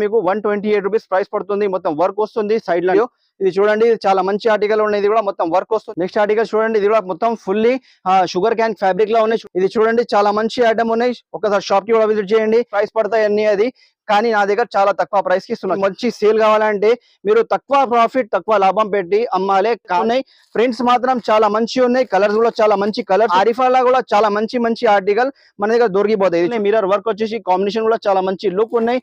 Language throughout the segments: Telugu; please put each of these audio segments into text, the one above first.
మీకు 128 రూపీస్ ప్రైస్ పడుతుంది. మొత్తం వర్క్ వస్తుంది సైడ్ లో. ఇది చూడండి చాలా మంచి ఆర్టికల్ ఉన్నాయి. ఇది కూడా మొత్తం వర్క్ వస్తుంది. నెక్స్ట్ ఆర్టికల్ చూడండి, ఇది కూడా మొత్తం ఫుల్లీ షుగర్ క్యాన్ ఫ్యాబ్రిక్ లో ఉన్నాయి. ఇది చూడండి చాలా మంచి ఐటమ్ ఉన్నాయి. ఒకసారి షాప్ కి కూడా విజిట్ చేయండి. ప్రైస్ పడతాయి అన్ని అది, కానీ నా దగ్గర చాలా తక్కువ ప్రైస్ కి ఇస్తున్నాను. మంచి సేల్ కావాలంటే మీరు తక్కువ ప్రాఫిట్ తక్కువ లాభం పెట్టి అమ్మాలే. కానీ ప్రింట్స్ మాత్రం చాలా మంచి ఉన్నాయి. కలర్స్ కూడా చాలా మంచి కలర్. ఆరిఫాలా కూడా చాలా మంచి మంచి ఆర్టికల్ మన దగ్గర దొరికిపోతాయి. మిర్రర్ వర్క్ వచ్చేసి కాంబినేషన్ కూడా చాలా మంచి లుక్ ఉన్నాయి.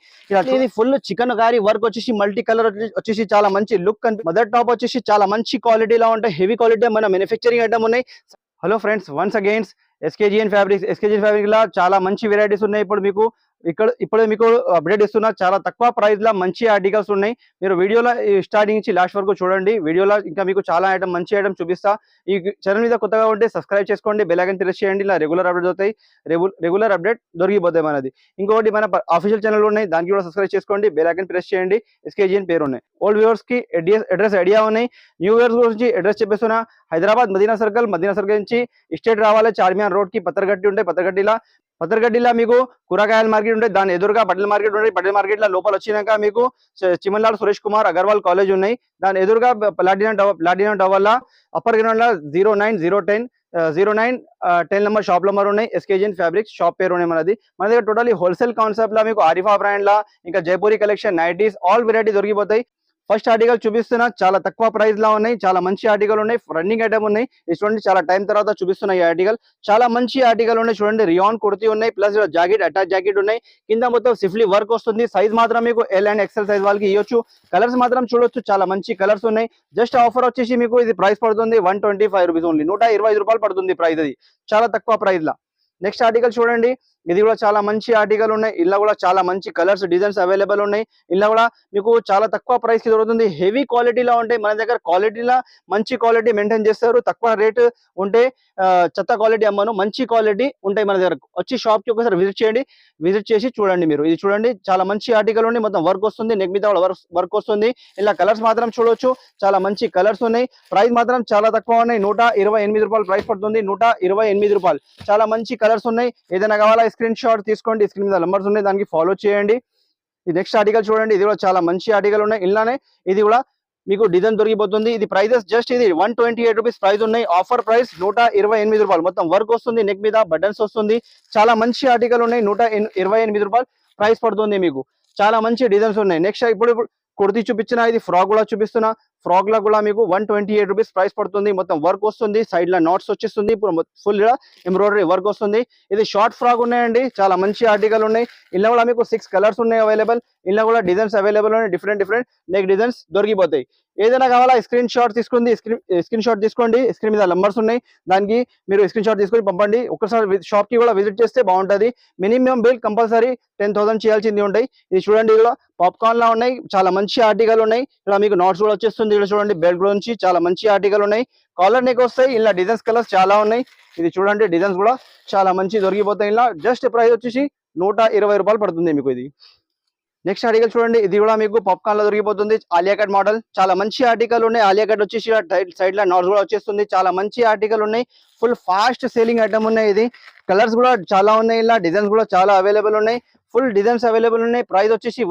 ఇది ఫుల్ చికెన్ గారి వర్క్ వచ్చేసి మల్టీ కలర్ వచ్చేసి చాలా మంచి లుక్. మదర్ టాప్ వచ్చేసి చాలా మంచి క్వాలిటీలో ఉంటాయి. హెవీ క్వాలిటీ మన మ్యానుఫ్యాక్చరింగ్ ఐటమ్ ఉన్నాయి. Hello friends, once again SKGN fabric లా చాలా మంచి వెరైటీస్ ఉన్నాయి. ఇప్పుడు మీకు అప్డేట్ ఇస్తున్నా. చాలా తక్కువ ప్రైస్ లా మంచి ఆర్టికల్స్ ఉన్నాయి. మీరు వీడియోలో స్టార్టింగ్ నుంచి లాస్ట్ వరకు చూడండి. వీడియోలో ఇంకా మీకు చాలా ఐటమ్ మంచి ఐటమ్ చూపిస్తా. ఈ ఛానల్ మీద కొత్తగా ఉంటే సబ్స్క్రైబ్ చేసుకోండి, బెల్ ఐకాన్ ప్రెస్ చేయండి. ఇలా రెగ్యులర్ అప్డేట్ అవుతాయి. రెగ్యులర్ అప్డేట్ దొరికిపోతాయి మనది. ఇంకొకటి మన అఫీషియల్ ఛానల్ ఉన్నాయి, దానికి కూడా సబ్స్క్రైబ్ చేసుకోండి, బెల్ ఐకాన్ ప్రెస్ చేయండి. ఎస్కేజిఎన్ పేరు ఉన్నాయి. ఓల్డ్ వ్యూవర్స్ కి అడ్రస్ ఐడియా ఉన్నాయి. న్యూ వ్యూవర్స్ గురించి అడ్రస్ చెప్పేస్తున్నా. హైదరాబాద్ మదీనా సర్కిల్ నుంచి స్టేట్ రావాలి. చార్మినార్ రోడ్ కి పత్తర్గట్టి ఉంటాయి. పత్తర్గడ్డిలా మీకు కూరగాయల మార్కెట్ ఉంటాయి. దాని ఎదురుగా బట్టల మార్కెట్ ఉంటాయి. బట్టల మార్కెట్ లో లోపల వచ్చినాక మీకు చిమన్లాల్ సురేష్ కుమార్ అగర్వాల్ కాలేజ్ ఉన్నాయి. దాని ఎదురుగా ప్లాటినం టవర్ లా అప్పర్ గ్రౌండ్ లా 0910 నెంబర్ షాప్ నెంబర్ ఉన్నాయి. ఎస్కేజిఎన్ ఫ్యాబ్రిక్స్ షాప్ పేరు ఉన్నాయి మనది. మన దగ్గర టోటలీ హోల్సేల్ కాన్సెప్ట్ లా మీకు ఆరిఫా బ్రాండ్ లా ఇంకా Jaipuri collection, nighties, all variety దొరికిపోతాయి. ఫస్ట్ ఆర్టికల్ చూపిస్తున్నా. చాలా తక్కువ ప్రైస్ లా ఉన్నాయి. చాలా మంచి ఆర్టికల్ ఉన్నాయి. రన్నింగ్ ఐటమ్ ఉన్నాయి. ఇది చూడండి, చాలా టైం తర్వాత చూపిస్తున్నా ఈ ఆర్టికల్. చాలా మంచి ఆర్టికల్ ఉన్నాయి. చూడండి, రియాన్ కుర్తీ ఉన్నాయి, ప్లస్ జాకెట్, అటాచ్ జాకెట్ ఉన్నాయి. కింద మొత్తం సిఫ్లీ వర్క్ వస్తుంది. సైజ్ మాత్రం మీకు ఎల్ అండ్ ఎక్సెల్ సైజ్ వాళ్ళకి ఇవ్వచ్చు. కలర్స్ మాత్రం చూడొచ్చు, చాలా మంచి కలర్స్ ఉన్నాయి. జస్ట్ ఆఫర్ వచ్చేసి మీకు ఇది ప్రైస్ పడుతుంది 125 రూపీస్ ఓన్లీ. 125 రూపాయలు పడుతుంది ప్రైస్. అది చాలా తక్కువ ప్రైస్ లా. నెక్స్ట్ ఆర్టికల్ చూడండి, ఇది కూడా చాలా మంచి ఆర్టికల్ ఉన్నాయి. ఇలా కూడా చాలా మంచి కలర్స్, డిజైన్స్ అవైలబుల్ ఉన్నాయి. ఇలా కూడా మీకు చాలా తక్కువ ప్రైస్ కి దొరుకుతుంది. హెవీ క్వాలిటీలో ఉంటాయి మన దగ్గర. క్వాలిటీలో మంచి క్వాలిటీ మెయింటైన్ చేస్తారు. తక్కువ రేటు ఉంటే చెత్త క్వాలిటీ అమ్మను, మంచి క్వాలిటీ ఉంటాయి మన దగ్గర. వచ్చి షాప్ కి ఒకసారి విజిట్ చేయండి. విజిట్ చేసి చూడండి. మీరు ఇది చూడండి, చాలా మంచి ఆర్టికల్ ఉంది. మొత్తం వర్క్ వస్తుంది, నెక్ మీద వర్క్ వస్తుంది. ఇలా కలర్స్ మాత్రం చూడొచ్చు, చాలా మంచి కలర్స్ ఉన్నాయి. ప్రైస్ మాత్రం చాలా తక్కువ ఉన్నాయి. 128 రూపాయలు ప్రైస్ పడుతుంది. 128 రూపాయలు. చాలా మంచి కలర్స్ ఉన్నాయి. ఏదైనా కావాలా స్క్రీన్ షాట్ తీసుకోండి. స్క్రీన్ మీద నంబర్స్ ఉన్నాయి, దానికి ఫాలో చేయండి. ఈ నెక్స్ట్ ఆర్టికల్ చూడండి, ఇది కూడా చాలా మంచి ఆర్టికల్ ఉన్నాయి. ఇలానే ఇది కూడా మీకు డిజైన్ దొరికిపోతుంది. ఇది ప్రైజెస్ జస్ట్ ఇది 128 రూపీస్ ప్రైస్ ఉన్నాయి. ఆఫర్ ప్రైస్ 128 రూపాయలు. మొత్తం వర్క్ వస్తుంది, నెక్ మీద బటన్స్ వస్తుంది. చాలా మంచి ఆర్టికల్ ఉన్నాయి. 128 రూపాయలు ప్రైస్ పడుతుంది మీకు. చాలా మంచి డిజైన్స్ ఉన్నాయి. నెక్స్ట్ ఇప్పుడు కుర్తీ చూపించిన, ఇది ఫ్రాక్ కూడా చూపిస్తున్నా. ఫ్రాక్ లా కూడా మీకు 128 రూపీస్ ప్రైస్ పడుతుంది. మొత్తం వర్క్ వస్తుంది, సైడ్ లో నాట్స్ వచ్చేస్తుంది, ఇప్పుడు ఫుల్ ఎంబ్రాయిడరీ వర్క్ వస్తుంది. ఇది షార్ట్ ఫ్రాక్ ఉన్నాయండి, చాలా మంచి ఆర్టికల్ ఉన్నాయి. ఇలా కూడా మీకు 6 కలర్స్ ఉన్నాయి అవైలబుల్. ఇలా కూడా డిజైన్స్ అవైలబుల్ ఉన్నాయి. డిఫరెంట్ నెక్ డిజైన్స్ దొరికిపోతాయి. ఏదైనా కావాలా స్క్రీన్ షాట్ తీసుకోండి. స్క్రీన్ మీద నంబర్స్ ఉన్నాయి, దానికి మీరు స్క్రీన్ షాట్ తీసుకొని పంపండి. ఒకసారి షాప్ కి కూడా విజిట్ చేస్తే బాగుంటది. మినిమం బిల్ కంపల్సరీ 10,000 చేయాల్సింది ఉంటాయి. ఇది చూడండి, ఇలా పాప్కార్న్ లా ఉన్నాయి. చాలా మంచి ఆర్టికల్ ఉన్నాయి. ఇలా మీకు నాట్స్ కూడా వచ్చేస్తుంది. ఇలా చూడండి, బెల్ట్ గురించి చాలా మంచి ఆర్టికల్ ఉన్నాయి. కాలర్ నెక్ వస్తాయి. ఇలా డిజైన్స్ కలర్స్ చాలా ఉన్నాయి. ఇది చూడండి, డిజైన్స్ కూడా చాలా మంచి దొరికిపోతాయి. ఇలా జస్ట్ ప్రైస్ వచ్చేసి 120 రూపాయలు పడుతుంది మీకు ఇది. నెక్స్ట్ ఆర్టికల్ చూడండి, ఇది కూడా మీకు పాప్కార్న్ లో దొరికిపోతుంది. ఆలియా కట్ మోడల్, చాలా మంచి ఆర్టికల్ ఉన్నాయి. ఆలియా కట్ వచ్చేసి సైడ్ లో నాట్స్ కూడా వచ్చేస్తుంది. చాలా మంచి ఆర్టికల్ ఉన్నాయి. ఫుల్ ఫాస్ట్ సేలింగ్ ఐటమ్ ఉన్నాయి. ఇది కలర్స్ కూడా చాలా ఉన్నాయి. ఇలా డిజైన్స్ కూడా చాలా అవైలబుల్ ఉన్నాయి. ఫుల్ డిజైన్స్ అవైలబుల్ ఉన్నాయి. ప్రైస్ వచ్చేసి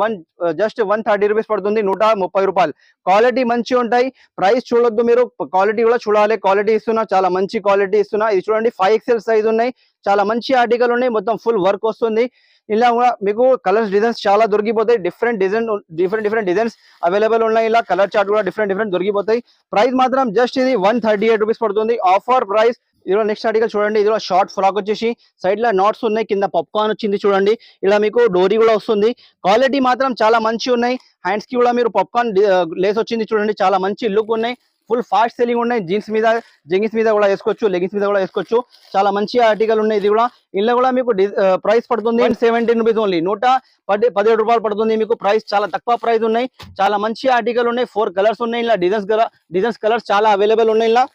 జస్ట్ 130 రూపీస్ పడుతుంది. 130 రూపాయలు. క్వాలిటీ మంచి ఉంటాయి. ప్రైస్ చూడొద్దు మీరు, క్వాలిటీ కూడా చూడాలి. క్వాలిటీ ఇస్తున్నా, చాలా మంచి క్వాలిటీ ఇస్తున్నా. ఇది చూడండి, 5XL సైజ్ ఉన్నాయి. చాలా మంచి ఆర్టికల్ ఉన్నాయి. మొత్తం ఫుల్ వర్క్ వస్తుంది. ఇలా కూడా మీకు కలర్స్ డిజైన్స్ చాలా దొరికిపోతాయి. డిఫరెంట్ డిజైన్స్ అవైలబుల్ ఉన్నాయి. ఇలా కలర్ చార్ట్ కూడా డిఫరెంట్ దొరికిపోతాయి. ప్రైస్ మాత్రం జస్ట్ ఇది 138 రూపీస్ పడుతుంది. Offer price. ఇదిలో నెక్స్ట్ ఆర్టికల్ చూడండి, ఇదిలో షార్ట్ ఫ్రాక్ వచ్చేసి సైడ్ లో నాట్స్ ఉన్నాయి, కింద పాప్కార్న్ వచ్చింది చూడండి. ఇలా మీకు డోరీ కూడా వస్తుంది. క్వాలిటీ మాత్రం చాలా మంచి ఉన్నాయి. హ్యాండ్స్ కి కూడా మీరు పాప్కార్న్ లేస్ వచ్చింది చూడండి. చాలా మంచి లుక్ ఉన్నాయి. ఫుల్ ఫాస్ట్ సెల్లింగ్ ఉన్నాయి. జెగిన్స్ మీద కూడా వేసుకోవచ్చు, లెగిన్స్ మీద కూడా వేసుకోవచ్చు. చాలా మంచి ఆర్టికల్ ఉన్నాయి. ఇది కూడా ఇలా కూడా మీకు ప్రైస్ పడుతుంది 117 రూపీస్ ఓన్లీ. 117 రూపాయలు పడుతుంది మీకు. ప్రైస్ చాలా తక్కువ ప్రైస్ ఉన్నాయి. చాలా మంచి ఆర్టికల్ ఉన్నాయి. 4 కలర్స్ ఉన్నాయి. ఇలా డిజైన్స్ కలర్స్ చాలా అవైలబుల్ ఉన్నాయి. ఇలా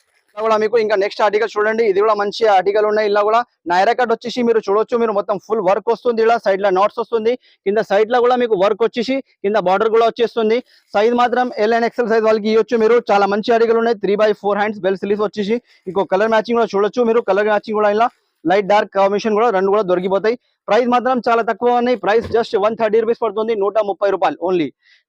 కూడా మీకు ఇంకా నెక్స్ట్ ఆర్టికల్ చూడండి, ఇది కూడా మంచి ఆర్టికల్ ఉన్నాయి. ఇలా కూడా నైరా కట్ వచ్చేసి మీరు చూడొచ్చు. మీరు మొత్తం ఫుల్ వర్క్ వస్తుంది. ఇలా సైడ్ లో నాట్స్ వస్తుంది, కింద సైడ్ లో కూడా మీకు వర్క్ వచ్చేసి కింద బార్డర్ కూడా వచ్చేస్తుంది. సైజ్ మాత్రం ఎల్ అండ్ ఎక్సెల్ సైజ్ వాళ్ళకి ఇవ్వచ్చు మీరు. చాలా మంచి ఆర్టికల్ ఉన్నాయి. 3/4 హ్యాండ్స్, బెల్ స్లీవ్స్ వచ్చేసి ఇంకో కలర్ మ్యాచింగ్ కూడా చూడొచ్చు మీరు. కలర్ మ్యాచింగ్ కూడా ఇలా లైట్ డార్క్ కాంబినేషన్ కూడా రెండు కూడా దొరికిపోతాయి. ప్రైస్ మాత్రం చాలా తక్కువ ఉన్నాయి. ప్రైస్ జస్ట్ 130 రూపీస్ పడుతుంది, 130 రూపాయలు ఓన్లీ.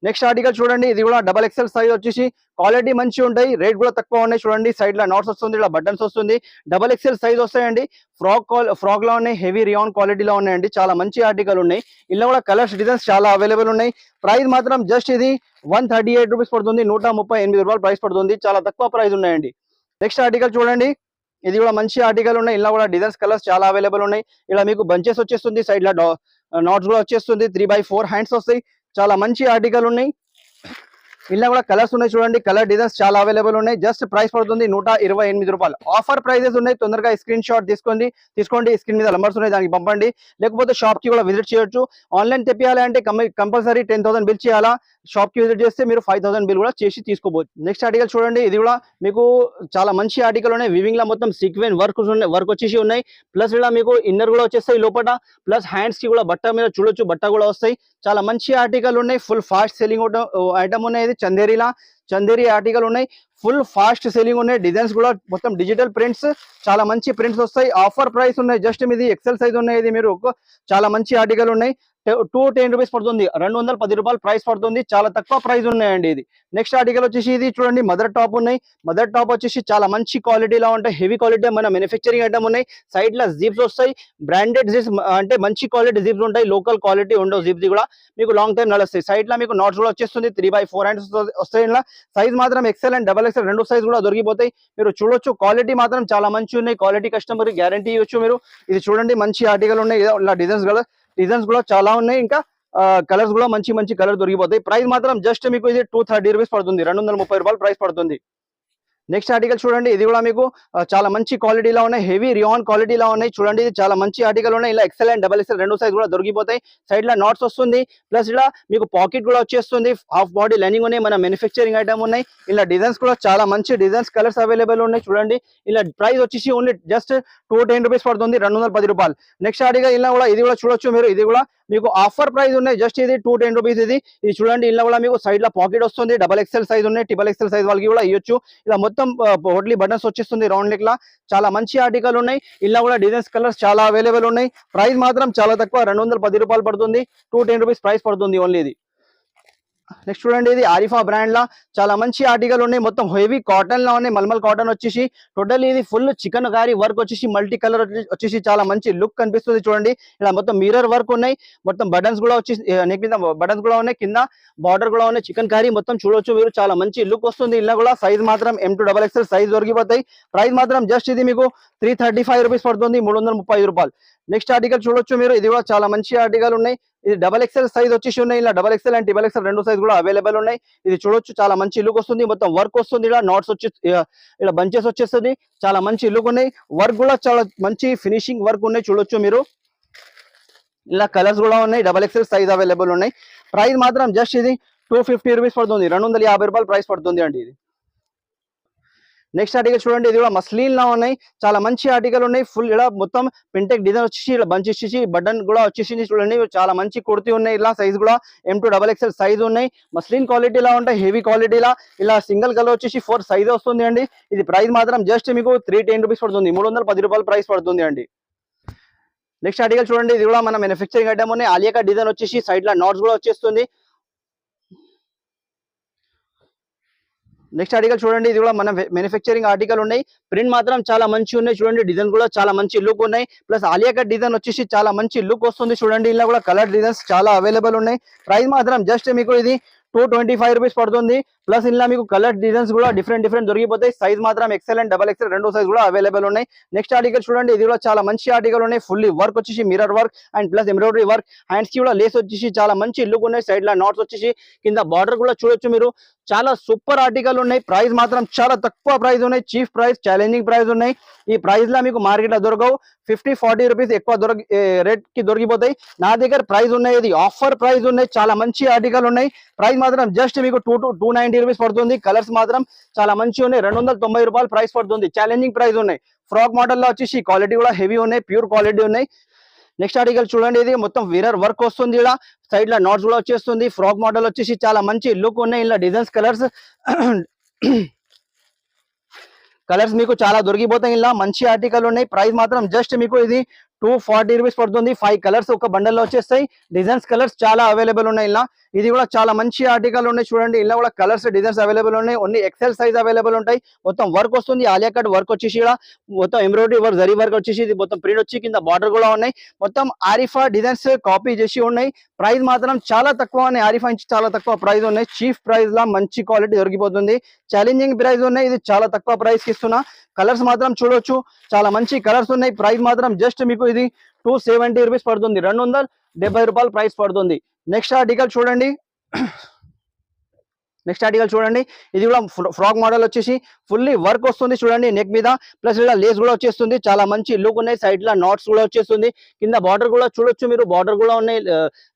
నెక్స్ట్ ఆర్టికల్ చూడండి, ఇది కూడా డబల్ ఎక్సెల్ సైజ్ వచ్చేసి క్వాలిటీ మంచి ఉంటాయి, రేట్ కూడా తక్కువ ఉన్నాయి. చూడండి సైడ్ లో నాట్స్ వస్తుంది, ఇలా బటన్స్ వస్తుంది, డబల్ ఎక్సెల్ సైజ్ వస్తాయండి. ఫ్రాక్ లో ఉన్నాయి, హెవీ రియాన్ క్వాలిటీలో ఉన్నాయండి, చాలా మంచి ఆర్టికల్ ఉన్నాయి. ఇలా కూడా కలర్స్ డిజైన్స్ చాలా అవైలబుల్ ఉన్నాయి. ప్రైస్ మాత్రం జస్ట్ ఇది 138 రూపీస్ పడుతుంది, 138 రూపాయలు ప్రైస్ పడుతుంది, చాలా తక్కువ ప్రైస్ ఉన్నాయండి. నెక్స్ట్ ఆర్టికల్ చూడండి, ఇది కూడా మంచి ఆర్టికల్ ఉన్నాయి. ఇలా కూడా డిజైన్స్ కలర్స్ చాలా అవైలబుల్ ఉన్నాయి. ఇలా మీకు బంచెస్ వచ్చేస్తుంది, సైడ్ లో నాట్స్ కూడా వచ్చేస్తుంది, 3x4 హ్యాండ్స్ వస్తాయి, చాలా మంచి ఆర్టికల్ ఉన్నాయి. ఇలా కూడా కలర్స్ ఉన్నాయి చూడండి, కలర్ డిజైన్స్ చాలా అవైలబుల్ ఉన్నాయి. జస్ట్ ప్రైస్ పడుతుంది 128 రూపాయలు. ఆఫర్ ప్రైజెస్ ఉన్నాయి, తొందరగా స్క్రీన్ షాట్ తీసుకోండి. స్క్రీన్ మీద నంబర్స్ ఉన్నాయి, దానికి పంపండి. లేకపోతే షాప్ కి కూడా విజిట్ చేయొచ్చు. ఆన్లైన్ తెప్పియాలి అంటే కంపల్సరీ 10,000 బిల్ చేయాలా. షాప్ కి విజిట్ చేస్తే మీరు 5,000 బిల్ కూడా చేసి తీసుకోవచ్చు. నెక్స్ట్ ఆర్టికల్ చూడండి, ఇది కూడా మీకు చాలా మంచి ఆర్టికల్ ఉన్నాయి. వివింగ్ లో మొత్తం సీక్వెన్ వర్క్ వచ్చేసి ఉన్నాయి. ప్లస్ ఇలా మీకు ఇన్నర్ కూడా వచ్చేస్తాయి లోపల. ప్లస్ హ్యాండ్స్ కి కూడా బట్ట మీద చూడొచ్చు, బట్ట కూడా వస్తాయి. చాలా మంచి ఆర్టికల్ ఉన్నాయి. ఫుల్ ఫాస్ట్ సెల్లింగ్ ఐటమ్ ఉన్నాయి. చందేరి ఆర్టికల్ ఉన్నాయి, ఫుల్ ఫాస్ట్ సెల్లింగ్ ఉన్నాయి. డిజైన్స్ కూడా మొత్తం డిజిటల్ ప్రింట్స్, చాలా మంచి ప్రింట్స్ వస్తాయి. ఆఫర్ ప్రైస్ ఉన్నాయి, జస్ట్ మీది ఎక్సెల్ సైజ్ ఉన్నాయి. ఇది మీరు చాలా మంచి ఆర్టికల్ ఉన్నాయి. 210 రూపీస్ పడుతుంది, 210 రూపాయలు ప్రైస్ పడుతుంది, చాలా తక్కువ ప్రైస్ ఉన్నాయండి ఇది. నెక్స్ట్ ఆర్టికల్ వచ్చేసి ఇది చూడండి, మదర్ టాప్ ఉన్నాయి. మదర్ టాప్ వచ్చేసి చాలా మంచి క్వాలిటీలో ఉంటాయి, హెవీ క్వాలిటీ మన మ్యానుఫ్యాక్చరింగ్ ఐటమ్ ఉన్నాయి. సైడ్ లో జిప్స్ వస్తాయి, బ్రాండెడ్ జిప్స్ అంటే మంచి క్వాలిటీ జిప్స్ ఉంటాయి, లోకల్ క్వాలిటీ ఉండవు. జిప్స్ కూడా మీకు లాంగ్ టైం నడుస్తాయి. సైడ్ లో మీకు నాట్స్ కూడా వచ్చేస్తుంది, 3x4 హ్యాండ్స్ వస్తాయి. ఇలా సైజ్ మాత్రం ఎక్సెల్ అండ్ డబల్ ఎక్సెల్ రెండు సైజ్ కూడా దొరికిపోతాయి. మీరు చూడొచ్చు, క్వాలిటీ మాత్రం చాలా మంచి ఉన్నాయి. క్వాలిటీ కస్టమర్ గ్యారంటీ ఇవ్వచ్చు మీరు. ఇది చూడండి, మంచి ఆర్టికల్ ఉన్నాయి. ఇలా డిజైన్స్ కూడా చాలా ఉన్నాయి. ఇంకా కలర్స్ కూడా మంచి కలర్ దొరికిపోతాయి. ప్రైస్ మాత్రం జస్ట్ మీకు ఇది 230 రూపీస్ పడుతుంది, 230 రూపాయలు ప్రైస్ పడుతుంది. నెక్స్ట్ ఆర్టికల్ చూడండి, ఇది కూడా మీకు చాలా మంచి క్వాలిటీలో ఉన్నాయి, హెవీ రియాన్ క్వాలిటీలో ఉన్నాయి. చూడండి, ఇది చాలా మంచి ఆర్టికల్ ఉన్నాయి. ఇలా ఎక్సెల్ అండ్ డబల్ ఎక్సెల్ రెండు సైజ్ కూడా దొరికిపోతాయి. సైడ్ లో నాట్స్ వస్తుంది, ప్లస్ ఇలా మీకు పాకెట్ కూడా వచ్చేస్తుంది. హాఫ్ బాడీ లైనింగ్ ఉన్నాయి, మన మ్యానుఫ్యాక్చరింగ్ ఐటమ్ ఉన్నాయి. ఇలా డిజైన్స్ కూడా చాలా మంచి డిజైన్స్ కలర్స్ అవైలబుల్ ఉన్నాయి. చూడండి, ఇలా ప్రైస్ వచ్చేసి ఓన్లీ జస్ట్ 210 రూపీస్ పడుతుంది, 210 రూపాయలు. నెక్స్ట్ ఆర్టికల్ ఇలా కూడా ఇది కూడా చూడొచ్చు మీరు. ఇది కూడా మీకు ఆఫర్ ప్రైస్ ఉన్నాయి, జస్ట్ ఇది 210 రూపీస్. ఇది చూడండి, ఇలా కూడా మీకు సైడ్ లో పాకెట్ వస్తుంది, డబల్ ఎక్సెల్ సైజ్ ఉన్నాయి, ట్రిపుల్ ఎక్సెల్ సైజ్ వాళ్ళకి కూడా ఇవ్వచ్చు. ఇలా మొత్తం పోట్లీ బటన్స్ వచ్చేస్తుంది రౌండ్ నెక్ లా, చాలా మంచి ఆర్టికల్ ఉన్నాయి. ఇలా కూడా డిజైన్స్ కలర్స్ చాలా అవైలబుల్ ఉన్నాయి. ప్రైస్ మాత్రం చాలా తక్కువ, 210 రూపాయలు పడుతుంది, 210 రూపీస్ ప్రైస్ పడుతుంది ఓన్లీ ఇది. నెక్స్ట్ చూడండి, ఇది ఆరిఫా బ్రాండ్ లా చాలా మంచి ఆర్టికల్ ఉన్నాయి. మొత్తం హెవీ కాటన్ లా ఉన్నాయి, మల్మల్ కాటన్ వచ్చేసి టోటల్ ఇది ఫుల్ చికెన్ కారీ వర్క్ వచ్చేసి మల్టీ కలర్ వచ్చేసి చాలా మంచి లుక్ కనిపిస్తుంది. చూడండి, ఇలా మొత్తం మిర్రర్ వర్క్ ఉన్నాయి, మొత్తం బటన్స్ కూడా వచ్చేసి నెక్ మీద బటన్స్ కూడా ఉన్నాయి, కింద బార్డర్ కూడా ఉన్నాయి. చికెన్ కారీ మొత్తం చూడొచ్చు మీరు, చాలా మంచి లుక్ వస్తుంది. ఇలా కూడా సైజ్ మాత్రం M2XXL సైజ్ దొరికిపోతాయి. ప్రైస్ మాత్రం జస్ట్ ఇది మీకు 335 రూపీస్ పడుతుంది, 330 రూపాయలు. నెక్స్ట్ ఆర్టికల్ చూడొచ్చు మీరు, ఇది కూడా చాలా మంచి ఆర్టికల్ ఉన్నాయి. ఇది డబల్ ఎక్సెల్ సైజ్ వచ్చేసి ఉన్నాయి. ఇలా double XL and triple XL రెండు సైజ్ కూడా అవైలబుల్ ఉన్నాయి. ఇది చూడొచ్చు, చాలా మంచి లుక్ వస్తుంది, మొత్తం వర్క్ వస్తుంది. ఇలా నాట్స్ వచ్చి ఇలా బంచెస్ వచ్చేస్తుంది, చాలా మంచి లుక్ ఉన్నాయి. వర్క్ కూడా చాలా మంచి ఫినిషింగ్ వర్క్ ఉన్నాయి, చూడొచ్చు మీరు. ఇలా కలర్స్ కూడా ఉన్నాయి, డబల్ ఎక్సెల్ సైజ్ అవైలబుల్ ఉన్నాయి. ప్రైస్ మాత్రం జస్ట్ ఇది 250 రూపీస్ పడుతుంది, 250 రూపాయలు ప్రైస్ పడుతుంది అండి ఇది. నెక్స్ట్ ఆర్టికల్ చూడండి, ఇది కూడా మస్లీన్ లా ఉన్నాయి, చాలా మంచి ఆర్టికల్ ఉన్నాయి. ఫుల్ ఇలా మొత్తం పింటెక్ డిజైన్ వచ్చేసి ఇలా బంచ్ వచ్చేసి బటన్ కూడా వచ్చేసింది. చూడండి, చాలా మంచి కుర్తీ ఉన్నాయి. ఇలా సైజ్ కూడా M2XXL సైజ్ ఉన్నాయి. మస్లీన్ క్వాలిటీలా ఉంటాయి, హెవీ క్వాలిటీలా. ఇలా సింగిల్ కలర్ వచ్చేసి 4 సైజ్ వస్తుంది అండి. ఇది ప్రైస్ మాత్రం జస్ట్ మీకు 310 రూపీస్ పడుతుంది, 310 రూపాయలు ప్రైస్ పడుతుంది అండి. నెక్స్ట్ ఆర్టికల్ చూడండి, ఇది కూడా మన మ్యానుఫ్యాక్చరింగ్ ఐటమ్ ఉన్నాయి. ఆలియా కట్ డిజైన్ వచ్చేసి సైడ్ లో నాట్స్ కూడా వచ్చేస్తుంది. నెక్స్ట్ ఆర్టికల్ చూడండి, ఇది కూడా మన మ్యానుఫ్యాక్చరింగ్ ఆర్టికల్ ఉన్నాయి. ప్రింట్ మాత్రం చాలా మంచి ఉన్నాయి. చూడండి, డిజైన్ కూడా చాలా మంచి లుక్ ఉన్నాయి. ప్లస్ ఆలియా కట్ డిజైన్ వచ్చేసి చాలా మంచి లుక్ వస్తుంది. చూడండి, ఇలా కూడా కలర్ డిజైన్స్ చాలా అవైలబుల్ ఉన్నాయి. ప్రైస్ మాత్రం జస్ట్ మీకు ఇది 225 రూపీస్ పడుతుంది. ప్లస్ ఇలా మీకు కలర్ డిజైన్స్ కూడా డిఫరెంట్ దొరికిపోతాయి. సైజ్ మాత్రం ఎక్సెల్ అండ్ డబల్ ఎక్సెల్ రెండు సైజ్ కూడా అవైలబుల్ ఉన్నాయి. నెక్స్ట్ ఆర్టికల్ చూడండి, ఇది కూడా చాలా మంచి ఆర్టికల్ ఉన్నాయి. ఫుల్లీ వర్క్ వచ్చేసి mirror work and plus embroidery work. Hands కి కూడా లేస్ వచ్చేసి చాలా మంచి లుక్ ఉన్నాయి. సైడ్ లో నాట్స్ వచ్చేసి కింద బార్డర్ కూడా చూడొచ్చు మీరు. చాలా సూపర్ ఆర్టికల్ ఉన్నాయి. ప్రైస్ మాత్రం చాలా తక్కువ ప్రైస్ ఉన్నాయి, చీఫ్ ప్రైస్, ఛాలెంజింగ్ ప్రైస్ ఉన్నాయి. ఈ ప్రైస్ లో మీకు మార్కెట్ లో దొరకవు. 50-40 రూపీస్ ఎక్కువ రేట్ కి దొరికిపోతాయి. నా దగ్గర ప్రైస్ ఉన్నాయి, ఇది ఆఫర్ ప్రైస్ ఉన్నాయి. చాలా మంచి ఆర్టికల్ ఉన్నాయి. ప్రైస్ మాత్రం జస్ట్ మీకు 290 రూపీస్ పడుతుంది. కలర్స్ మాత్రం చాలా మంచి ఉన్నాయి, 290 రూపాయలు ప్రైస్ పడుతుంది. ఛాలెంజింగ్ ప్రైస్ ఉన్నాయి. ఫ్రాక్ మోడల్ లో వచ్చేసి క్వాలిటీ కూడా హెవీ ఉన్నాయి, ప్యూర్ క్వాలిటీ ఉన్నాయి. నెక్స్ట్ ఆర్టికల్ చూడండి, ఇది మొత్తం మిర్రర్ వర్క్ వస్తుంది. ఇలా సైడ్ లో నాట్స్ కూడా వచ్చేస్తుంది. ఫ్రాక్ మోడల్ వచ్చేసి చాలా మంచి లుక్ ఉన్నాయి. ఇలా డిజైన్స్ కలర్స్ కలర్స్ మీకు చాలా దొరికిపోతాయి. ఇలా మంచి ఆర్టికల్ ఉన్నాయి. ప్రైస్ మాత్రం జస్ట్ మీకు ఇది 240 రూపీస్ పడుతుంది. 5 కలర్స్ ఒక బండల్లో వచ్చేస్తాయి. డిజైన్స్ కలర్స్ చాలా అవైలబుల్ ఉన్నాయి. ఇలా ఇది కూడా చాలా మంచి ఆర్టికల్ ఉన్నాయి. చూడండి ఇలా కూడా కలర్స్ డిజైన్స్ అవైలబుల్ ఉన్నాయి. ఓన్లీ ఎక్సెల్ సైజ్ అవైలబుల్ ఉంటాయి. మొత్తం వర్క్ వస్తుంది. ఆలియా కట్ వర్క్ వచ్చేసి ఇక్కడ మొత్తం ఎంబ్రాయిడరీ వర్క్, జరీ వర్క్ వచ్చేసి ఇది మొత్తం ప్రింట్ వచ్చి కింద బార్డర్ కూడా ఉన్నాయి. మొత్తం ఆరిఫా డిజైన్స్ కాపీ చేసి ఉన్నాయి. ప్రైస్ మాత్రం చాలా తక్కువ ఉన్నాయి. ఆరిఫా నుంచి చాలా తక్కువ ప్రైస్ ఉన్నాయి. చీఫ్ ప్రైస్ లా మంచి క్వాలిటీ దొరికిపోతుంది. ఛాలెంజింగ్ ప్రైస్ ఉన్నాయి. ఇది చాలా తక్కువ ప్రైస్ కి ఇస్తున్నా. కలర్స్ మాత్రం చూడొచ్చు, చాలా మంచి కలర్స్ ఉన్నాయి. ప్రైస్ మాత్రం జస్ట్ మీకు ఇది 270 రూపీస్ పడుతుంది. 270 రూపాయలు ప్రైస్ పడుతుంది. నెక్స్ట్ ఆర్టికల్ చూడండి. నెక్స్ట్ ఆర్టికల్ చూడండి. ఇది కూడా ఫ్రాక్ మోడల్ వచ్చేసి ఫుల్లీ వర్క్ వస్తుంది. చూడండి నెక్ మీద ప్లస్ ఇలా లేస్ కూడా వచ్చేస్తుంది. చాలా మంచి లుక్ ఉన్నాయి. సైడ్ లా నాట్స్ కూడా వచ్చేస్తుంది. కింద బార్డర్ కూడా చూడొచ్చు మీరు, బార్డర్ కూడా ఉన్నాయి.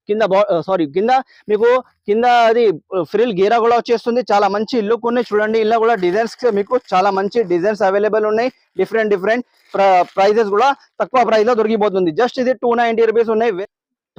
కింద కింద మీకు కింద అది ఫ్రిల్ గీరా కూడా వచ్చేస్తుంది. చాలా మంచి లుక్ ఉన్నాయి. చూడండి ఇలా కూడా డిజైన్స్ మీకు చాలా మంచి డిజైన్స్ అవైలబుల్ ఉన్నాయి. డిఫరెంట్ ప్రైజెస్ కూడా తక్కువ ప్రైస్ లో దొరికిపోతుంది. జస్ట్ ఇది 290 రూపీస్ ఉన్నాయి.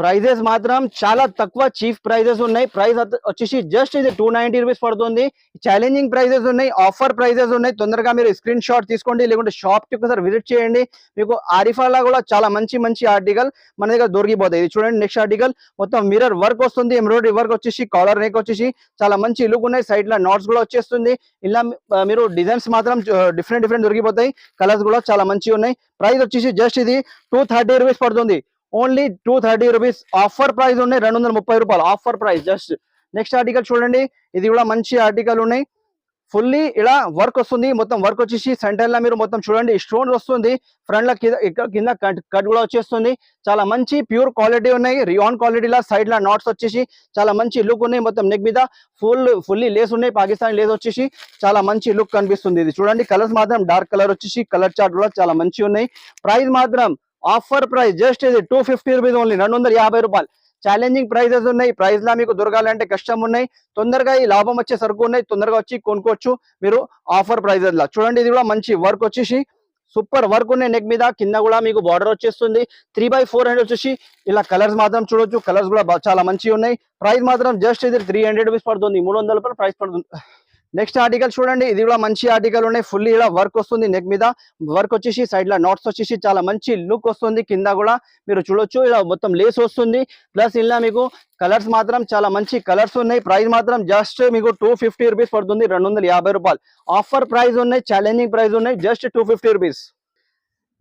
ప్రైజెస్ మాత్రం చాలా తక్కువ చీఫ్ ప్రైజెస్ ఉన్నాయి. ప్రైస్ వచ్చేసి జస్ట్ ఇది 290 రూపీస్ పడుతుంది. ఛాలెంజింగ్ ప్రైజెస్ ఉన్నాయి, ఆఫర్ ప్రైజెస్ ఉన్నాయి. తొందరగా మీరు స్క్రీన్ షాట్ తీసుకోండి, లేకుంటే షాప్ కి ఒకసారి విజిట్ చేయండి. మీకు ఆరిఫాలా కూడా చాలా మంచి ఆర్టికల్ మన దగ్గర దొరికిపోతాయి. ఇది చూడండి నెక్స్ట్ ఆర్టికల్ మొత్తం మిర్రర్ వర్క్ వస్తుంది. ఎంబ్రాయిడరీ వర్క్ వచ్చేసి కాలర్ నెక్ వచ్చేసి చాలా మంచి లుక్ ఉన్నాయి. సైడ్ లా నాట్స్ కూడా వచ్చేస్తుంది. ఇలా మీరు డిజైన్స్ మాత్రం డిఫరెంట్ దొరికిపోతాయి. కలర్స్ కూడా చాలా మంచిగా ఉన్నాయి. ప్రైస్ వచ్చేసి జస్ట్ ఇది 230 రూపీస్ పడుతుంది. Only 230 rupees. ఆఫర్ ప్రైస్ ఉన్నాయి 230 రూపాయలు offer price just. Next article చూడండి. ఇది కూడా మంచి ఆర్టికల్ ఉన్నాయి. ఫుల్లీ ఇలా వర్క్ వస్తుంది. మొత్తం వర్క్ వచ్చేసి సెంటర్ లా మీరు మొత్తం చూడండి స్టోన్ వస్తుంది. ఫ్రంట్ లా కింద కట్ కూడా వచ్చేస్తుంది. చాలా మంచి ప్యూర్ క్వాలిటీ ఉన్నాయి. రియాన్ క్వాలిటీ లా సైడ్ లా నాట్స్ వచ్చేసి చాలా మంచి లుక్ ఉన్నాయి. మొత్తం నెక్ మీద ఫుల్లీ లేస్ ఉన్నాయి. పాకిస్తానీ లేస్ వచ్చేసి చాలా మంచి లుక్ కనిపిస్తుంది. ఇది చూడండి కలర్స్ మాత్రం డార్క్ కలర్ వచ్చేసి కలర్ చార్ట్ కూడా చాలా మంచి ఉన్నాయి. ప్రైస్ మాత్రం ఆఫర్ ప్రైస్ జస్ట్ ఇది 250 రూపీస్ ఓన్లీ. 250 రూపాయలు. ఛాలెంజింగ్ ప్రైజెస్ ఉన్నాయి. ప్రైస్ లా మీకు దొరకాలంటే కష్టం ఉన్నాయి. తొందరగా ఈ లాభం వచ్చే సరుకు ఉన్నాయి. తొందరగా వచ్చి కొనుక్కోవచ్చు మీరు ఆఫర్ ప్రైజెస్ లా. చూడండి ఇది కూడా మంచి వర్క్ వచ్చేసి సూపర్ వర్క్ ఉన్నాయి. నెక్ మీద కింద కూడా మీకు బార్డర్ వచ్చేస్తుంది. 3/4 వచ్చేసి ఇలా కలర్స్ మాత్రం చూడొచ్చు. కలర్స్ కూడా చాలా మంచిగా ఉన్నాయి. ప్రైస్ మాత్రం జస్ట్ ఇది 300 రూపీస్ పడుతుంది. 300 రూపాయలు ప్రైస్ పడుతుంది. నెక్స్ట్ ఆర్టికల్ చూడండి. ఇది కూడా మంచి ఆర్టికల్ ఉన్నాయి. ఫుల్లీ ఇలా వర్క్ వస్తుంది. నెక్ మీద వర్క్ వచ్చేసి సైడ్ లా నాట్స్ వచ్చేసి చాలా మంచి లుక్ వస్తుంది. కింద కూడా మీరు చూడొచ్చు ఇలా మొత్తం లేస్ వస్తుంది. ప్లస్ ఇలా మీకు కలర్స్ మాత్రం చాలా మంచి కలర్స్ ఉన్నాయి. ప్రైస్ మాత్రం జస్ట్ మీకు 250 రూపీస్ పడుతుంది. 250 రూపాయలు ఆఫర్ ప్రైస్ ఉన్నాయి. ఛాలెంజింగ్ ప్రైస్ ఉన్నాయి. Just 250 rupees.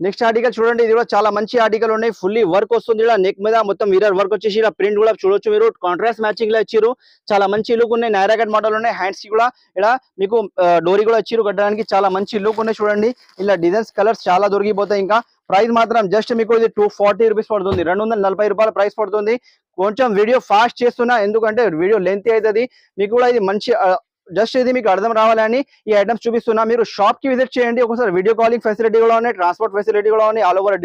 నెక్స్ట్ ఆర్టికల్ చూడండి. ఇది కూడా చాలా మంచి ఆర్టికల్ ఉన్నాయి. ఫుల్లీ వర్క్ వస్తుంది. ఇలా నెక్ మీద మొత్తం మిర్రర్ వర్క్ వచ్చేసి ఇలా ప్రింట్ కూడా చూడొచ్చు మీరు. కాంట్రాస్ట్ మ్యాచింగ్ లో ఇచ్చారు. చాలా మంచి లుక్ ఉన్నాయి. నైరా కట్ మోడల్ ఉన్నాయి. హ్యాండ్స్ కి కూడా ఇలా మీకు డోరీ కూడా ఇచ్చారు కట్టడానికి. చాలా మంచి లుక్ ఉన్నాయి. చూడండి ఇలా డిజైన్స్ కలర్స్ చాలా దొరికిపోతాయి. ఇంకా ప్రైస్ మాత్రం జస్ట్ మీకు ఇది 240 రూపీస్ పడుతుంది. 240 రూపాయల ప్రైస్ పడుతుంది. కొంచెం వీడియో ఫాస్ట్ చేస్తున్నా ఎందుకంటే వీడియో లెంత్ అవుతుంది. మీకు కూడా ఇది మంచి జస్ట్ ఇది మీకు అర్థం రావాలని ఈ ఐటమ్స్ చూపిస్తున్నా. మీరు షాప్ కి విజిట్ చేయండి. ఒకసారి వీడియో కాలింగ్ ఫెసిలిటీ కూడా ఉన్నాయి. ట్రాన్స్పోర్ట్ ఫెసిలిటీ కూడా ఉన్నాయి. ఆల్ ఓవర్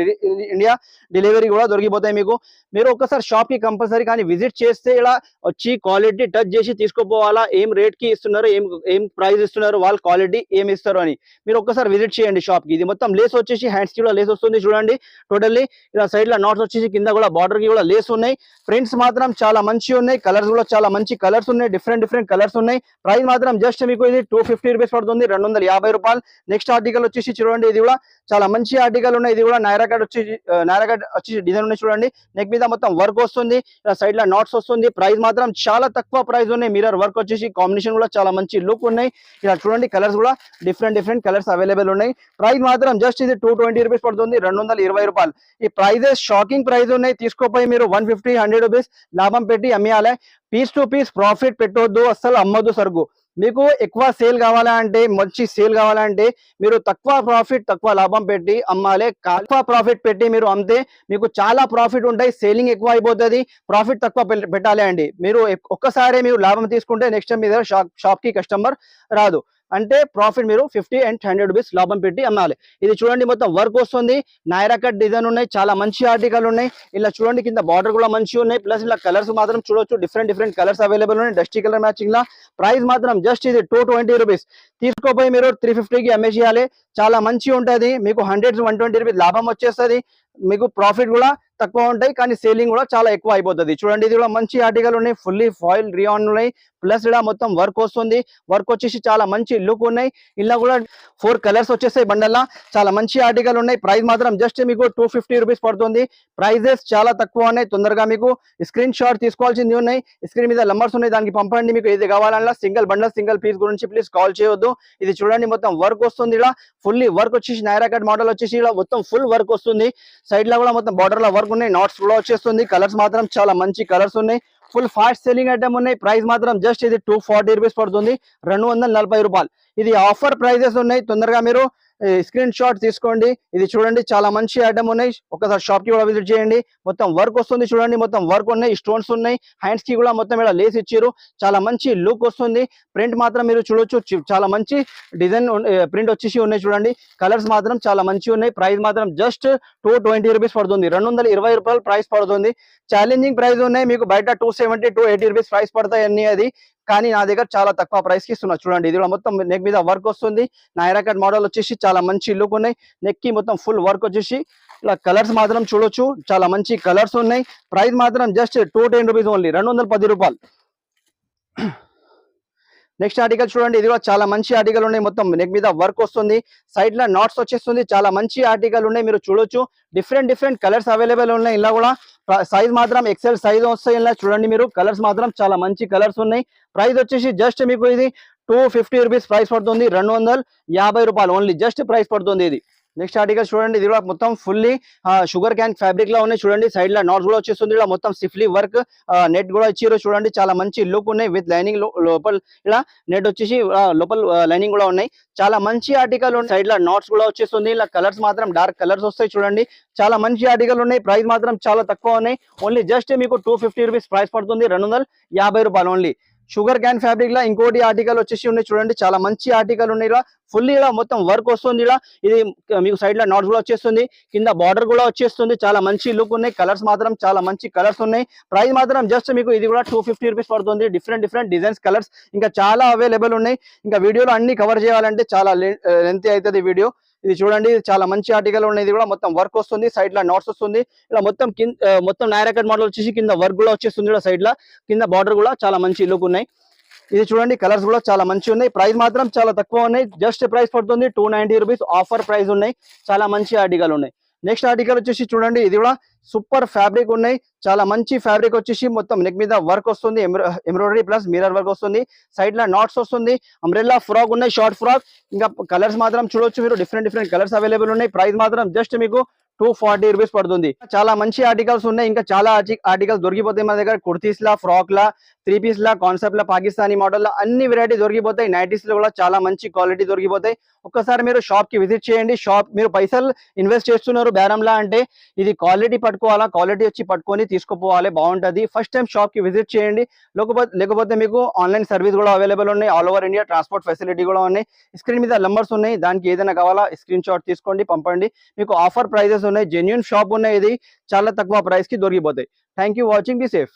ఇండియా డెలివరీ కూడా దొరికిపోతాయి మీకు. మీరు ఒకసారి షాప్ కి కంపల్సరీ కానీ విజిట్ చేస్తే ఇలా వచ్చి క్వాలిటీ టచ్ చేసి తీసుకుపోవాలా. ఏం రేట్ కి ఇస్తున్నారు, ఏం ప్రైస్ ఇస్తున్నారు, వాళ్ళ క్వాలిటీ ఏం ఇస్తారు అని మీరు ఒక్కసారి విజిట్ చేయండి షాప్ కి. ఇది మొత్తం లేస్ వచ్చేసి హ్యాండ్స్ కి కూడా లేస్ వస్తుంది. చూడండి టోటల్లీ ఇలా సైడ్ లో నాట్స్ వచ్చేసి కింద కూడా బార్డర్ కి కూడా లేస్ ఉన్నాయి. ప్రింట్స్ మాత్రం చాలా మంచి ఉన్నాయి. కలర్స్ కూడా చాలా మంచి కలర్స్ ఉన్నాయి. డిఫరెంట్ కలర్స్ ఉన్నాయి. ప్రైస్ మాత్రం జస్ట్ మీకు ఇది 250 రూపీస్ పడుతుంది. 250 రూపాయలు. నెక్స్ట్ ఆర్టికల్ వచ్చేసి చూడండి. ఇది కూడా చాలా మంచి ఆర్టికల్ ఉన్నాయి. ఇది కూడా నైరా కట్ వచ్చేసి డిజైన్ ఉన్నాయి. చూడండి నెక్ మీద మొత్తం వర్క్ వస్తుంది. ఇలా సైడ్ లో నాట్స్ వస్తుంది. ప్రైస్ మాత్రం చాలా తక్కువ ప్రైస్ ఉన్నాయి. మిర్రర్ వర్క్ వచ్చేసి కాంబినేషన్ కూడా చాలా మంచి లుక్ ఉన్నాయి. ఇలా చూడండి కలర్స్ కూడా డిఫరెంట్ కలర్స్ అవైలబుల్ ఉన్నాయి. ప్రైస్ మాత్రం జస్ట్ ఇది 220 రూపీస్ పడుతుంది. 220 రూపాయలు. ఈ ప్రైజెస్ షాకింగ్ ప్రైస్ ఉన్నాయి. తీసుకోపోయి మీరు 150-100 రూపీస్ లాభం పెట్టి అమ్మేయాలి. పీస్ టు పీస్ ప్రాఫిట్ పెట్టొద్దు, అస్సలు అమ్మొద్దు సరుకు. మీకు ఎక్కువ సేల్ కావాలంటే మంచి సేల్ కావాలంటే మీరు తక్కువ ప్రాఫిట్ తక్కువ లాభం పెట్టి అమ్మాలి. ఎక్కువ ప్రాఫిట్ పెట్టి మీరు అమ్మితే మీకు చాలా ప్రాఫిట్ ఉంటాయి. సేలింగ్ ఎక్కువ అయిపోతుంది. ప్రాఫిట్ తక్కువ పెట్టాలి అండి. మీరు ఒక్కసారి మీరు లాభం తీసుకుంటే నెక్స్ట్ టైం మీ దగ్గర షాప్ కి కస్టమర్ రాదు. అంటే ప్రాఫిట్ మీరు 50 and 100 రూపీస్ లాభం పెట్టి అమ్మాలి. ఇది చూడండి మొత్తం వర్క్ వస్తుంది. నైరా కట్ డిజైన్ ఉన్నాయి. చాలా మంచి ఆర్టికల్ ఉన్నాయి. ఇలా చూడండి కింద బార్డర్ కూడా మంచిగా ఉన్నాయి. ప్లస్ ఇలా కలర్స్ మాత్రం చూడొచ్చు. డిఫరెంట్ కలర్స్ అవైలబుల్ ఉన్నాయి. డస్టీ కలర్ మ్యాచింగ్ లా. ప్రైస్ మాత్రం జస్ట్ ఇది 220 రూపీస్. తీసుకోపోయి మీరు 350కి అమ్మేసేయాలి. చాలా మంచి ఉంటుంది. మీకు 100-120 రూపీస్ లాభం వచ్చేస్తుంది. మీకు ప్రాఫిట్ కూడా తక్కువ ఉంటాయి, కానీ సేలింగ్ కూడా చాలా ఎక్కువ అయిపోతుంది. చూడండి ఇది కూడా మంచి ఆర్టికల్ ఉన్నాయి, ఫుల్లీ ఫాయిల్ రియాన్ ఉన్నాయి, ప్లస్ ఇలా మొత్తం వర్క్ వస్తుంది. వర్క్ వచ్చేసి చాలా మంచి లుక్ ఉన్నాయి. ఇలా కూడా 4 కలర్స్ వచ్చేసాయి బండల్లా. చాలా మంచి ఆర్టికల్ ఉన్నాయి. ప్రైస్ మాత్రం జస్ట్ మీకు 250 రూపీస్ పడుతుంది. ప్రైజెస్ చాలా తక్కువ ఉన్నాయి. తొందరగా మీకు స్క్రీన్ షాట్ తీసుకోవాల్సింది ఉన్నాయి. స్క్రీన్ మీద నంబర్స్ ఉన్నాయి, దానికి పంపండి. మీకు ఏది కావాలన్నా సింగిల్ బండల్ సింగిల్ పీస్ గురించి ప్లీజ్ కాల్ చేయొద్దు. ఇది చూడండి మొత్తం వర్క్ వస్తుంది. ఇలా ఫుల్లీ వర్క్ వచ్చేసి నైరా కట్ మోడల్ వచ్చేసి ఇలా మొత్తం ఫుల్ వర్క్ వస్తుంది. సైడ్ లో కూడా మొత్తం బార్డర్ లో వర్క్ ఉన్నాయి, నాట్స్ కూడా వచ్చేస్తుంది. కలర్స్ మాత్రం చాలా మంచి కలర్స్ ఉన్నాయి. ఫుల్ ఫాస్ట్ సెల్లింగ్ ఐటమ్ ఉన్నాయి. ప్రైస్ మాత్రం జస్ట్ ఇది 240 రూపీస్ పడుతుంది, 240 రూపాయలు. ఇది ఆఫర్ ప్రైజెస్ ఉన్నాయి. తొందరగా మీరు స్క్రీన్ షాట్ తీసుకోండి. ఇది చూడండి చాలా మంచి ఐటమ్ ఉన్నాయి. ఒకసారి షాప్ కి కూడా విజిట్ చేయండి. మొత్తం వర్క్ వస్తుంది, చూడండి మొత్తం వర్క్ ఉన్నాయి, స్టోన్స్ ఉన్నాయి, హ్యాండ్స్ కి కూడా మొత్తం ఇలా లేస్ ఇచ్చారు. చాలా మంచి లుక్ వస్తుంది. ప్రింట్ మాత్రం మీరు చూడొచ్చు, చాలా మంచి డిజైన్ ప్రింట్ వచ్చేసి ఉన్నాయి. చూడండి కలర్స్ మాత్రం చాలా మంచి ఉన్నాయి. ప్రైస్ మాత్రం జస్ట్ 220 రూపీస్ పడుతుంది, 220 రూపాయలు ప్రైస్ పడుతుంది. ఛాలెంజింగ్ ప్రైస్ ఉన్నాయి. మీకు బయట 270 280 రూపీస్ ప్రైస్ పడతాయి అన్ని, అది కానీ నా దగ్గర చాలా తక్కువ ప్రైస్ కి ఇస్తున్నా. చూడండి ఇది కూడా మొత్తం నెక్ మీద వర్క్ వస్తుంది. నైరా కట్ మోడల్ వచ్చేసి చాలా మంచి లుక్ ఉన్నాయి. నెక్ కి మొత్తం ఫుల్ వర్క్ వచ్చేసి ఇలా కలర్స్ మాత్రం చూడొచ్చు, చాలా మంచి కలర్స్ ఉన్నాయి. ప్రైస్ మాత్రం జస్ట్ 210 రూపీస్ ఓన్లీ, 210 రూపాయలు. నెక్స్ట్ ఆర్టికల్ చూడండి, ఇది కూడా చాలా మంచి ఆర్టికల్ ఉన్నాయి. మొత్తం నెక్ మీద వర్క్ వస్తుంది, సైడ్ లో నాట్స్ వచ్చేస్తుంది. చాలా మంచి ఆర్టికల్ ఉన్నాయి, మీరు చూడొచ్చు. డిఫరెంట్ కలర్స్ అవైలబుల్ ఉన్నాయి. ఇలా కూడా సైజ్ మాత్రం ఎక్సెల్ సైజ్ వస్తాయి. ఇలా చూడండి మీరు, కలర్స్ మాత్రం చాలా మంచి కలర్స్ ఉన్నాయి. ప్రైస్ వచ్చేసి జస్ట్ మీకు ఇది 250 రూపీస్ ప్రైస్ పడుతుంది, 250 రూపాయలు ఓన్లీ జస్ట్ ప్రైస్ పడుతుంది ఇది. నెక్స్ట్ ఆర్టికల్ చూడండి, ఇది కూడా మొత్తం ఫుల్లీ షుగర్ క్యాన్ ఫ్యాబ్రిక్ లో ఉన్నాయి. చూడండి సైడ్ లో నాట్స్ కూడా వచ్చేస్తుంది. ఇలా మొత్తం సిఫ్లీ వర్క్ నెట్ కూడా ఇచ్చారు. చూడండి చాలా మంచి లుక్ ఉన్నాయి. విత్ లైనింగ్ లోపల ఇలా నెట్ వచ్చేసి లోపల లైనింగ్ కూడా ఉన్నాయి. చాలా మంచి ఆర్టికల్ ఉన్నాయి. సైడ్ లో నాట్స్ కూడా వచ్చేస్తుంది. ఇలా కలర్స్ మాత్రం డార్క్ కలర్స్ వస్తాయి. చూడండి చాలా మంచి ఆర్టికల్ ఉన్నాయి. ప్రైస్ మాత్రం చాలా తక్కువ ఉన్నాయి, ఓన్లీ జస్ట్ మీకు 250 రూపీస్ ప్రైస్ పడుతుంది, 250 రూపాయలు ఓన్లీ. షుగర్ క్యాన్ ఫ్యాబ్రిక్ లా ఇంకోటి ఆర్టికల్ వచ్చేసి ఉన్నాయి. చూడండి చాలా మంచి ఆర్టికల్ ఉన్నాయి. ఇలా ఫుల్లీ ఇలా మొత్తం వర్క్ వస్తుంది. ఇలా ఇది మీకు సైడ్ లో నాట్స్ కూడా వచ్చేస్తుంది, కింద బార్డర్ కూడా వచ్చేస్తుంది. చాలా మంచి లుక్ ఉన్నాయి. కలర్స్ మాత్రం చాలా మంచి కలర్స్ ఉన్నాయి. ప్రైస్ మాత్రం జస్ట్ మీకు ఇది కూడా 250 రూపీస్ పడుతుంది. డిఫరెంట్ డిజైన్స్ కలర్స్ ఇంకా చాలా అవైలబుల్ ఉన్నాయి. ఇంకా వీడియోలో అన్ని కవర్ చేయాలంటే చాలా లెంత్ అవుతుంది వీడియో. ఇది చూడండి చాలా మంచి ఆర్టికల్ ఉన్నాయి. ఇది కూడా మొత్తం వర్క్ వస్తుంది, సైడ్ లో నాట్స్ వస్తుంది. ఇలా మొత్తం మొత్తం నైరా కట్ మోడల్ వచ్చేసి కింద వర్క్ కూడా వచ్చేస్తుంది. ఇలా సైడ్ లో కింద బార్డర్ కూడా చాలా మంచి లుక్ ఉన్నాయి. ఇది చూడండి కలర్స్ కూడా చాలా మంచి ఉన్నాయి. ప్రైస్ మాత్రం చాలా తక్కువ ఉన్నాయి, జస్ట్ ప్రైస్ పడుతుంది 290 రూపీస్ ఆఫర్ ప్రైస్ ఉన్నాయి. చాలా మంచి ఆర్టికల్ ఉన్నాయి. నెక్స్ట్ ఆర్టికల్ వచ్చేసి చూడండి, ఇది కూడా సూపర్ ఫ్యాబ్రిక్ ఉన్నాయి. చాలా మంచి ఫ్యాబ్రిక్ వచ్చేసి మొత్తం నెక్ మీద వర్క్ వస్తుంది, ఎంబ్రాయిడరీ ప్లస్ మిర్రర్ వర్క్ వస్తుంది. సైడ్ లో నాట్స్ వస్తుంది. అంబ్రెల్లా ఫ్రాక్ ఉన్నాయి, షార్ట్ ఫ్రాక్. ఇంకా కలర్స్ మాత్రం చూడొచ్చు మీరు, డిఫరెంట్ కలర్స్ అవైలబుల్ ఉన్నాయి. ప్రైస్ మాత్రం జస్ట్ మీకు 240 రూపీస్ పడుతుంది. చాలా మంచి ఆర్టికల్స్ ఉన్నాయి. ఇంకా చాలా ఆర్టికల్స్ దొరికిపోతాయి మన దగ్గర. కుర్తీస్ లా, ఫ్రాక్ లా, 3 పీస్ లా, కాన్సెప్ట్ లా, పాకిస్తానీ మోడల్ లా అన్ని వెరైటీ దొరికిపోతాయి. నైటీస్ లో కూడా చాలా మంచి క్వాలిటీ దొరికిపోతాయి. ఒక్కసారి మీరు షాప్ కి విజిట్ చేయండి. షాప్ మీరు పైసలు ఇన్వెస్ట్ చేస్తున్నారు బేరంలా అంటే ఇది క్వాలిటీ పట్టుకోవాలా, క్వాలిటీ వచ్చి పట్టుకొని తీసుకుపోవాలి, బాగుంటది. ఫస్ట్ టైం షాప్ కి విజిట్ చేయండి. లేకపోతే మీకు ఆన్లైన్ సర్వీస్ కూడా అవైలబుల్ ఉన్నాయి. All over India transport facility కూడా ఉన్నాయి. స్క్రీన్ మీద నంబర్స్ ఉన్నాయి, దానికి ఏదైనా కావాలా స్క్రీన్ షాట్ తీసుకోండి, పంపండి. మీకు ఆఫర్ ప్రైజెస్ ఉన్నాయి, జెన్యూన్ షాప్ ఉన్నాయి. ఇది చాలా తక్కువ ప్రైస్ కి దొరికిపోతాయి. Thank you watching, be safe.